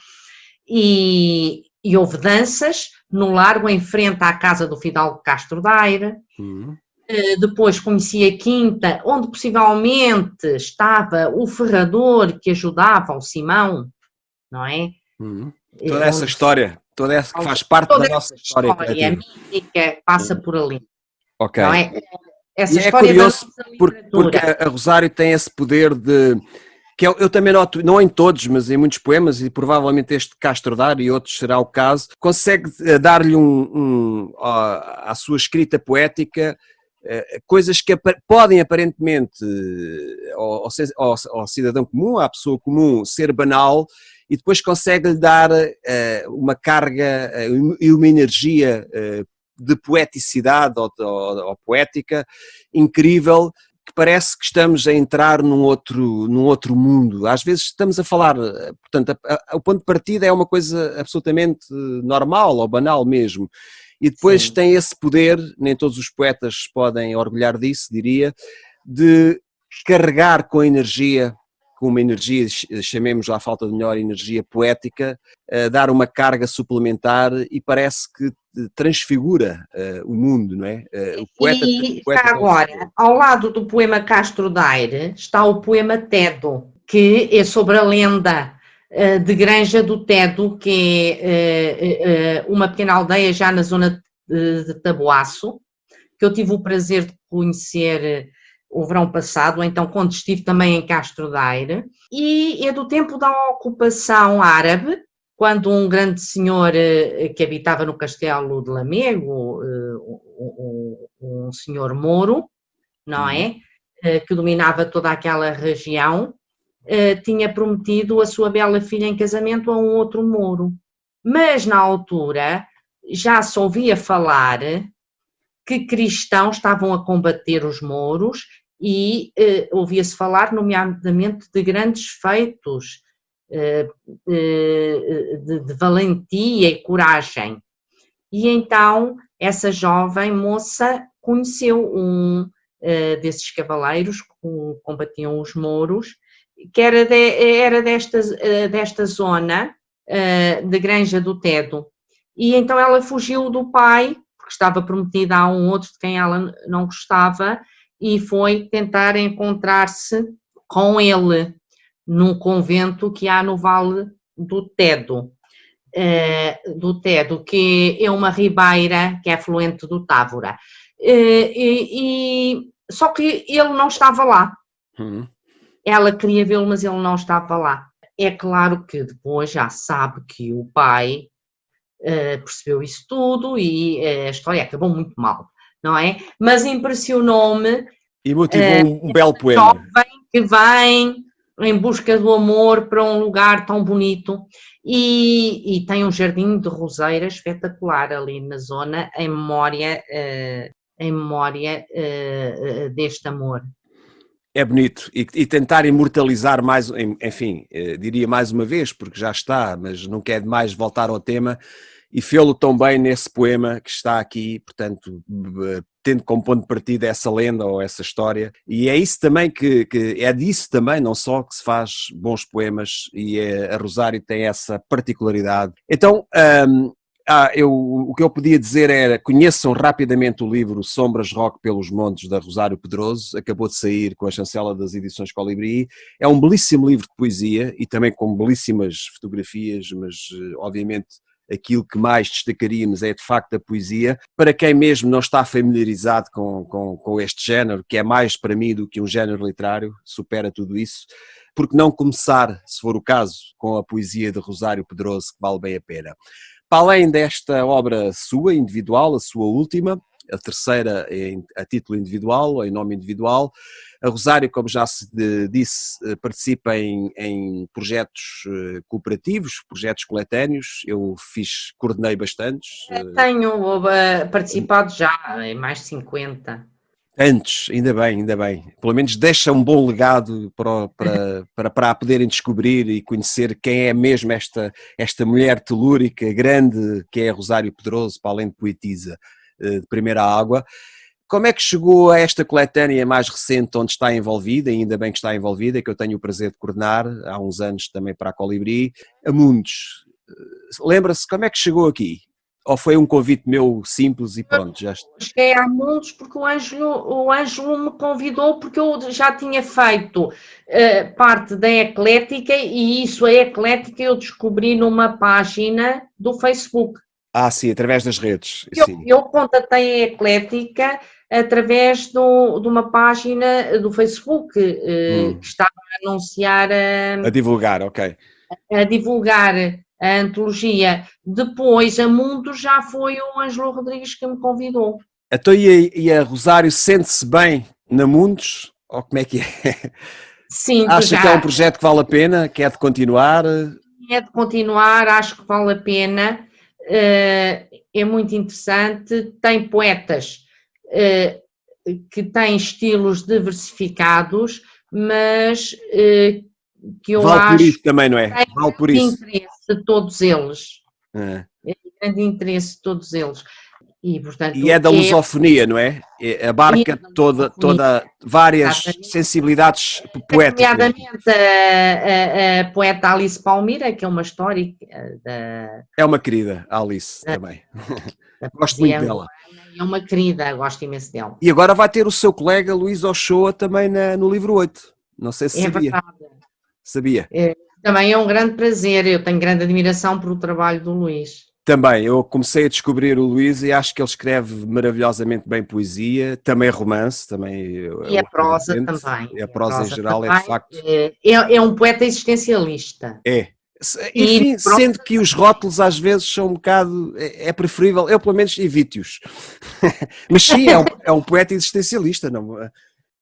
e houve danças no largo em frente à casa do Fidalgo Castro Daire. Depois conheci a quinta, onde possivelmente estava o ferrador que ajudava o Simão, não é? Toda essa história, toda essa que faz parte da Toda nossa essa história história coletiva. mítica passa por ali, Ok. não é? Essa E é história da curioso nossa porque literatura. a Rosário tem esse poder de, que eu também noto, não em todos, mas em muitos poemas, e provavelmente este Castro Daire e outros será o caso, consegue dar-lhe à sua escrita poética coisas que podem aparentemente ao cidadão comum, à pessoa comum, ser banal, e depois consegue-lhe dar uma carga e uma energia de poeticidade ou poética incrível, que parece que estamos a entrar num outro mundo. Às vezes estamos a falar, portanto, o ponto de partida é uma coisa absolutamente normal ou banal mesmo, e depois Sim. tem esse poder, nem todos os poetas podem orgulhar disso, diria, de carregar com energia, com uma energia, chamemos à falta de melhor, energia poética, dar uma carga suplementar e parece que transfigura o mundo, não é? O poeta E já tem esse poder. agora, ao lado do poema Castro Daire, está o poema Tedo, que é sobre a lenda de Granja do Tedo, que é uma pequena aldeia já na zona de Taboaço, que eu tive o prazer de conhecer o verão passado, então quando estive também em Castro Daire, e é do tempo da ocupação árabe, quando um grande senhor que habitava no castelo de Lamego, um senhor Mouro, não é? Que dominava toda aquela região, tinha prometido a sua bela filha em casamento a um outro Mouro. Mas na altura já se ouvia falar que cristãos estavam a combater os mouros e ouvia-se falar, nomeadamente, de grandes feitos de valentia e coragem. E então essa jovem moça conheceu um desses cavaleiros que combatiam os mouros, que era desta zona de Granja do Tedo. E então ela fugiu do pai, porque estava prometida a um outro de quem ela não gostava, e foi tentar encontrar-se com ele num convento que há no Vale do Tedo. Que é uma ribeira que é afluente do Távora. Só que ele não estava lá. Ela queria vê-lo, mas ele não estava lá. É claro que depois já sabe que o pai percebeu isso tudo e a história acabou muito mal, não é? Mas impressionou-me E motivou um belo poema. Jovem que vem em busca do amor para um lugar tão bonito e tem um jardim de roseira espetacular ali na zona em memória deste amor. É bonito, e tentar imortalizar mais, enfim, diria mais uma vez, porque já está, mas não quer demais voltar ao tema, e fê-lo tão bem nesse poema que está aqui, portanto, tendo como ponto de partida essa lenda ou essa história, e é isso também que é disso também, não só que se faz bons poemas, e a Rosário tem essa particularidade. Então, O que eu podia dizer era, conheçam rapidamente o livro Sombras Rock pelos Montes, da Rosário Pedroso, acabou de sair com a chancela das edições Colibri, é um belíssimo livro de poesia e também com belíssimas fotografias, mas obviamente aquilo que mais destacaríamos é de facto a poesia. Para quem mesmo não está familiarizado com este género, que é mais para mim do que um género literário, supera tudo isso, porque não começar, se for o caso, com a poesia de Rosário Pedroso, que vale bem a pena. Para além desta obra sua, individual, a sua última, a terceira a título individual, ou em nome individual, a Rosário, como já se disse, participa em projetos cooperativos, projetos coletâneos, eu coordenei bastantes. Tenho participado já em mais de 50. Antes, ainda bem. Pelo menos deixa um bom legado para poderem descobrir e conhecer quem é mesmo esta mulher telúrica, grande, que é a Rosário Pedroso, para além de poetisa de primeira água. Como é que chegou a esta coletânea mais recente onde está envolvida, e ainda bem que está envolvida, que eu tenho o prazer de coordenar, há uns anos também para a Colibri, a Mundos? Lembra-se como é que chegou aqui? Ou foi um convite meu simples e pronto, já está? Cheguei a Mundos porque o Ângelo me convidou, porque eu já tinha feito parte da Eclética, e isso, a Eclética, eu descobri numa página do Facebook. Sim, através das redes. Eu contatei a Eclética através de uma página do Facebook que estava a anunciar, A divulgar, ok. a divulgar a antologia. Depois, a Mundo, já foi o Ângelo Rodrigues que me convidou. Então, e a Rosário sente-se bem na Mundos? Ou como é que é? Sinto Acha já. que é um projeto que vale a pena? Quer de continuar? É de continuar, acho que vale a pena. É muito interessante. Tem poetas que têm estilos diversificados, mas que eu Vale por acho isso também, não é? que Vale por tem isso. interesse de todos eles. É. Grande interesse de todos eles. E, portanto, E é da lusofonia, não é? Abarca várias exatamente. sensibilidades poéticas. Nomeadamente a poeta Alice Palmira, que é uma histórica É uma querida, a Alice, também. da Gosto poesia muito dela. angolana, é uma querida, gosto imenso dela. E agora vai ter o seu colega Luís Ochoa também no livro 8. Não sei se É sabia. verdade. Sabia. Também é um grande prazer, eu tenho grande admiração por o trabalho do Luís. Também, eu comecei a descobrir o Luís e acho que ele escreve maravilhosamente bem poesia, também romance, também E a outra prosa vertente. também. A prosa em geral é de facto. É um poeta existencialista. É. E Enfim, sendo que os rótulos às vezes são um bocado. É preferível, eu pelo menos evite-os. Mas sim, é um poeta existencialista. Não?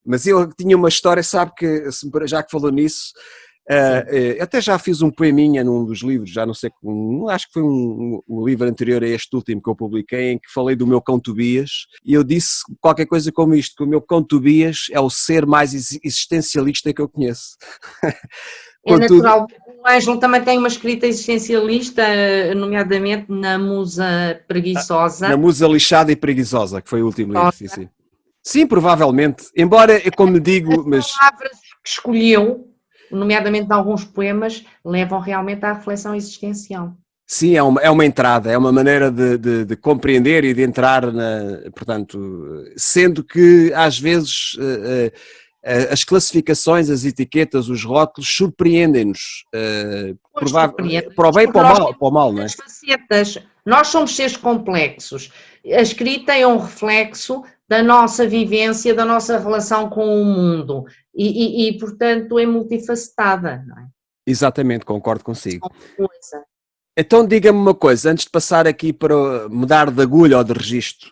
Mas eu tinha uma história, sabe que, já que falou nisso, até já fiz um poeminha num dos livros, já não sei, acho que foi um livro anterior a este último que eu publiquei, em que falei do meu cão Tobias, e eu disse qualquer coisa como isto, que o meu cão Tobias é o ser mais existencialista que eu conheço. É natural. O Ângelo também tem uma escrita existencialista, nomeadamente na Musa Preguiçosa. Na Musa Lixada e Preguiçosa, que foi o último livro, sim, sim. Sim, provavelmente, embora, como digo, mas... As palavras que escolheu, nomeadamente em alguns poemas, levam realmente à reflexão existencial. Sim, é uma entrada, é uma maneira de compreender e de entrar portanto, sendo que às vezes as classificações, as etiquetas, os rótulos surpreendem-nos, para o bem e para o mal, não é? Facetas. Nós somos seres complexos. A escrita é um reflexo da nossa vivência, da nossa relação com o mundo e portanto, é multifacetada, não é? Exatamente, concordo consigo. Então diga-me uma coisa, antes de passar aqui para mudar de agulha ou de registro,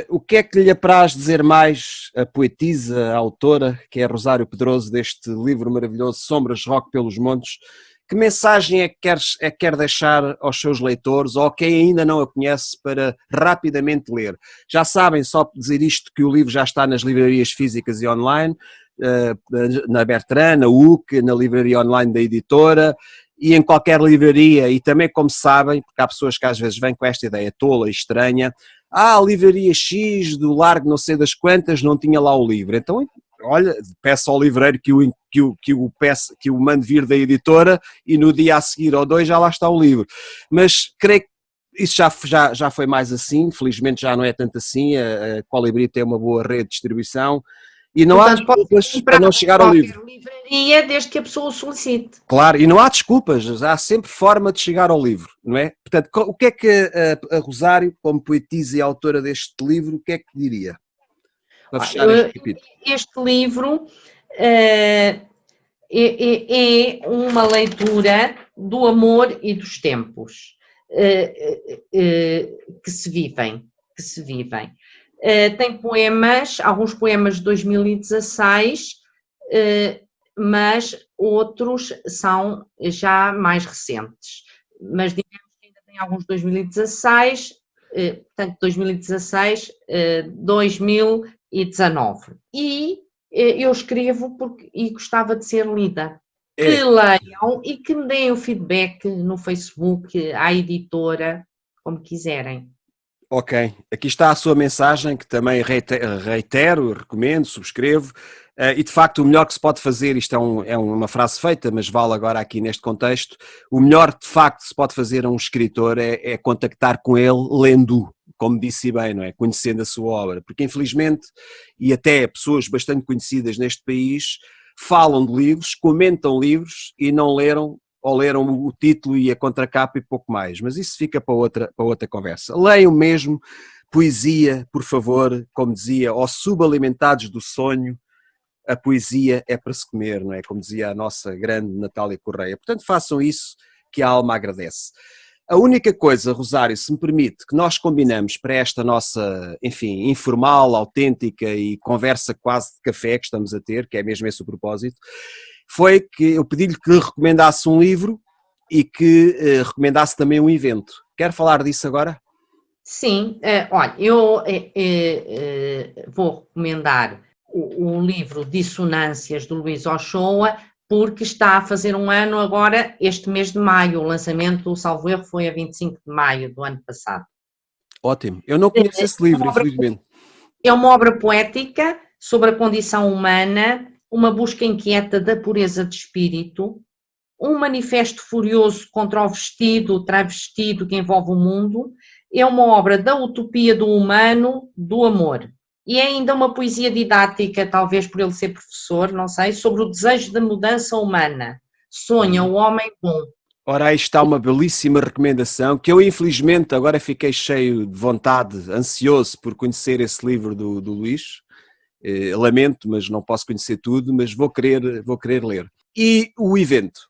o que é que lhe apraz dizer mais a poetisa, a autora, que é Rosário Pedroso, deste livro maravilhoso Sombras Rock pelos Montes? Que mensagem é que quer deixar aos seus leitores ou quem ainda não a conhece para rapidamente ler? Já sabem, só dizer isto, que o livro já está nas livrarias físicas e online, na Bertrand, na UC, na livraria online da editora, e em qualquer livraria, e também como sabem, porque há pessoas que às vezes vêm com esta ideia tola e estranha, a livraria X do Largo não sei das quantas não tinha lá o livro, então olha, peço ao livreiro que o mande vir da editora e no dia a seguir ou dois já lá está o livro, mas creio que Isso já foi mais assim, felizmente já não é tanto assim, a Colibri tem uma boa rede de distribuição e não há Portanto, pode ser desculpas para comprado não em chegar ao qualquer livro. livraria, desde que a pessoa o solicite. Claro, e não há desculpas, há sempre forma de chegar ao livro, não é? Portanto, o que é que a Rosário, como poetisa e autora deste livro, o que é que diria para fechar este capítulo? Este livro é uma leitura do amor e dos tempos que se vivem. Tem poemas, alguns poemas de 2016, mas outros são já mais recentes. Mas digamos que ainda tem alguns de 2016, portanto 2016, 2019. E eu escrevo e gostava de ser lida. Que leiam e que me deem o feedback no Facebook, à editora, como quiserem. Ok, aqui está a sua mensagem, que também reitero, recomendo, subscrevo, e de facto o melhor que se pode fazer, isto é uma frase feita, mas vale agora aqui neste contexto, o melhor de facto que se pode fazer a um escritor é contactar com ele lendo, como disse bem, não é? Conhecendo a sua obra, porque infelizmente, e até pessoas bastante conhecidas neste país, falam de livros, comentam livros e não leram ou leram o título e a contracapa e pouco mais, mas isso fica para outra conversa. Leiam mesmo poesia, por favor, como dizia, ou subalimentados do sonho, a poesia é para se comer, não é? Como dizia a nossa grande Natália Correia. Portanto, façam isso que a alma agradece. A única coisa, Rosário, se me permite, que nós combinamos para esta nossa, enfim, informal, autêntica e conversa quase de café que estamos a ter, que é mesmo esse o propósito, foi que eu pedi-lhe que recomendasse um livro e que recomendasse também um evento. Quer falar disso agora? Sim, olha, eu vou recomendar o livro Dissonâncias, do Luís Ochoa, porque está a fazer um ano agora, este mês de maio. O lançamento, salvo erro, foi a 25 de maio do ano passado. Ótimo. Eu não conheço esse livro, infelizmente. É uma obra poética sobre a condição humana, uma busca inquieta da pureza de espírito, um manifesto furioso contra o vestido, o travestido que envolve o mundo. É uma obra da utopia do humano, do amor. E é ainda uma poesia didática, talvez por ele ser professor, não sei, sobre o desejo da mudança humana. Sonha o homem bom. Ora, aí está uma belíssima recomendação que eu infelizmente agora fiquei cheio de vontade, ansioso por conhecer esse livro do Luís. Lamento, mas não posso conhecer tudo, mas vou querer ler. E o evento?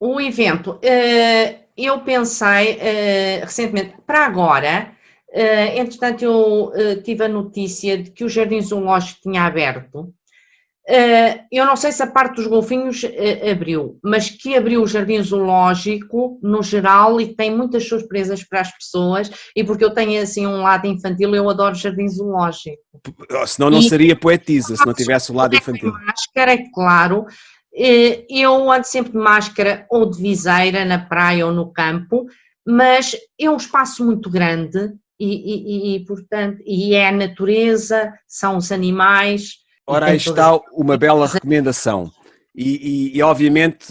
O evento, eu pensei recentemente, para agora, entretanto eu tive a notícia de que o Jardim Zoológico tinha aberto. Eu não sei se a parte dos golfinhos abriu, mas que abriu o Jardim Zoológico no geral e tem muitas surpresas para as pessoas, e porque eu tenho assim um lado infantil, eu adoro Jardim Zoológico. Senão não seria poetisa, se não tivesse o lado infantil. Máscara, é claro. Eu ando sempre de máscara ou de viseira na praia ou no campo, mas é um espaço muito grande portanto, e é a natureza, são os animais. Ora, aí está uma bela recomendação. E obviamente,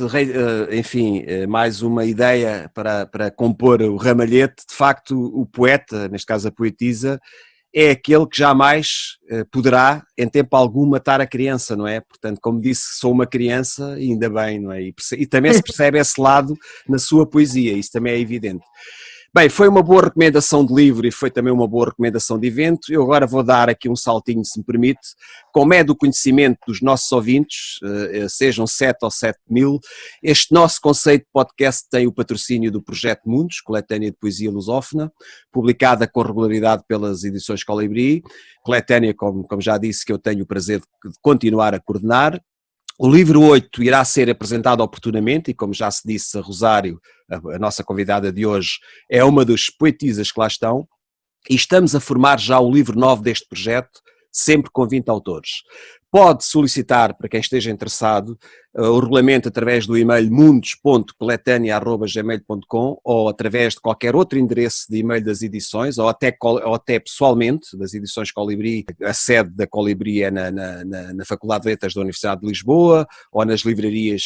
enfim, mais uma ideia para compor o ramalhete. De facto, o poeta, neste caso a poetisa, é aquele que jamais poderá, em tempo algum, matar a criança, não é? Portanto, como disse, sou uma criança, e ainda bem, não é? E também se percebe esse lado na sua poesia, isso também é evidente. Bem, foi uma boa recomendação de livro e foi também uma boa recomendação de evento. Eu agora vou dar aqui um saltinho, se me permite. Como é do conhecimento dos nossos ouvintes, sejam 7 ou 7 mil, este nosso conceito de podcast tem o patrocínio do Projeto Mundos, coletânea de poesia lusófona, publicada com regularidade pelas edições Colibri, coletânea, como já disse, que eu tenho o prazer de continuar a coordenar. O livro 8 irá ser apresentado oportunamente e, como já se disse, a Rosário, a nossa convidada de hoje, é uma das poetisas que lá estão, e estamos a formar já o livro 9 deste projeto, sempre com 20 autores. Pode solicitar, para quem esteja interessado, o regulamento através do e-mail mundos.coletania@gmail.com ou através de qualquer outro endereço de e-mail das edições, ou até pessoalmente, das edições Colibri. A sede da Colibri é na Faculdade de Letras da Universidade de Lisboa, ou nas livrarias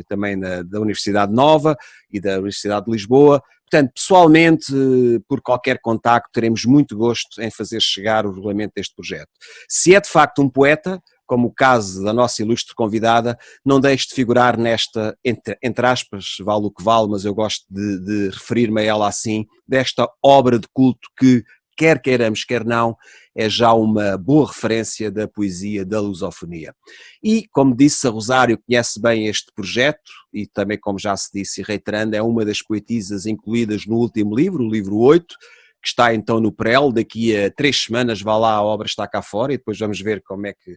também da Universidade Nova e da Universidade de Lisboa. Portanto, pessoalmente, por qualquer contacto, teremos muito gosto em fazer chegar o regulamento deste projeto. Se é de facto um poeta, como o caso da nossa ilustre convidada, não deixe de figurar nesta, entre aspas, vale o que vale, mas eu gosto de referir-me a ela assim, desta obra de culto que, quer queiramos, quer não, é já uma boa referência da poesia da lusofonia. E, como disse, a Rosário conhece bem este projeto e também, como já se disse e reiterando, é uma das poetisas incluídas no último livro, o livro 8, que está então no PREL, daqui a 3 semanas, vá lá, a obra está cá fora e depois vamos ver como é que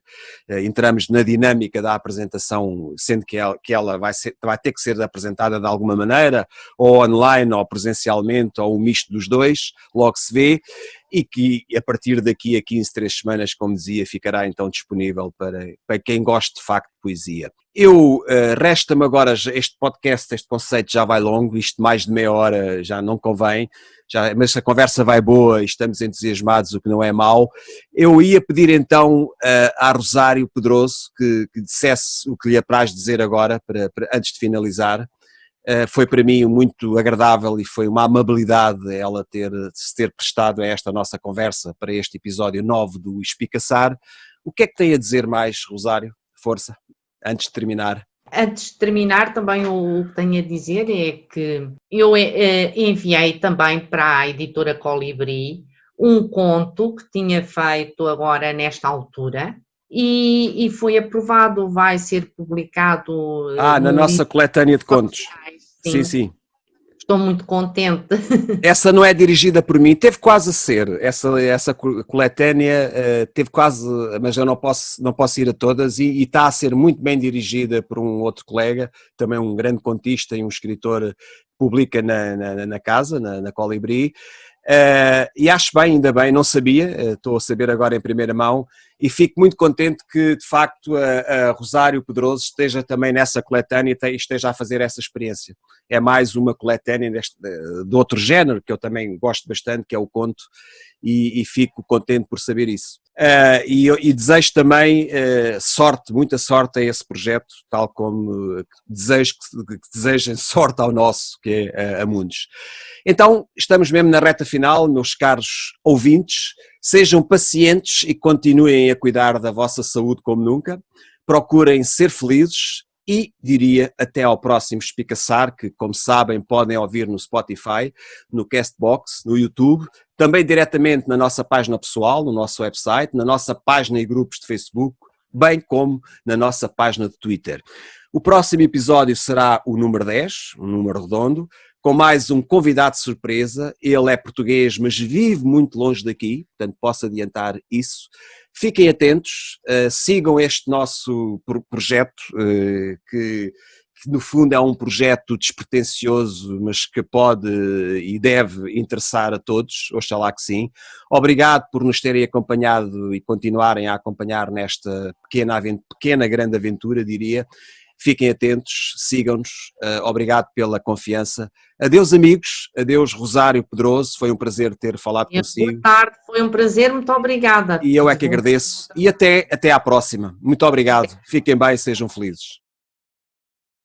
entramos na dinâmica da apresentação, sendo que ela vai ter que ser apresentada de alguma maneira, ou online, ou presencialmente, ou um misto dos dois, logo se vê, e que a partir daqui a 15, 3 semanas, como dizia, ficará então disponível para quem gosta de facto de poesia. Resta-me agora, este podcast, este conceito já vai longo, isto mais de meia hora já não convém, mas a conversa vai boa e estamos entusiasmados, o que não é mau. Eu ia pedir então à Rosário Pedroso que dissesse o que lhe apraz dizer agora, antes de finalizar. Foi para mim muito agradável e foi uma amabilidade ela se ter prestado a esta nossa conversa para este episódio 9 do Espicaçar. O que é que tem a dizer mais, Rosário? Força, antes de terminar. Antes de terminar, também o que tenho a dizer é que eu enviei também para a editora Colibri um conto que tinha feito agora nesta altura e foi aprovado, vai ser publicado na nossa coletânea de contos. Sim. Sim. Estou muito contente. Essa não é dirigida por mim, teve quase a ser, essa coletânea teve quase, mas eu não posso ir a todas e está a ser muito bem dirigida por um outro colega, também um grande contista e um escritor que publica na casa, na Colibri, e acho bem, ainda bem, não sabia, estou a saber agora em primeira mão e fico muito contente que de facto a Rosário Pedroso esteja também nessa coletânea e esteja a fazer essa experiência. É mais uma coletânea de outro género que eu também gosto bastante, que é o conto, e fico contente por saber isso. E desejo também muita sorte a esse projeto, tal como desejo que desejem sorte ao nosso, que é a Mundos. Então, estamos mesmo na reta final, meus caros ouvintes, sejam pacientes e continuem a cuidar da vossa saúde como nunca, procurem ser felizes e, diria, até ao próximo Espicaçar, que, como sabem, podem ouvir no Spotify, no Castbox, no YouTube, também diretamente na nossa página pessoal, no nosso website, na nossa página e grupos de Facebook, bem como na nossa página de Twitter. O próximo episódio será o número 10, um número redondo, com mais um convidado de surpresa. Ele é português, mas vive muito longe daqui, portanto posso adiantar isso. Fiquem atentos, sigam este nosso projeto, que no fundo é um projeto despretensioso, mas que pode e deve interessar a todos, oxalá que sim. Obrigado por nos terem acompanhado e continuarem a acompanhar nesta pequena grande aventura, diria. Fiquem atentos, sigam-nos, obrigado pela confiança. Adeus amigos, adeus Rosário Pedroso, foi um prazer ter falado consigo. Boa tarde, foi um prazer, muito obrigada. E eu é que agradeço e até à próxima. Muito obrigado, fiquem bem e sejam felizes.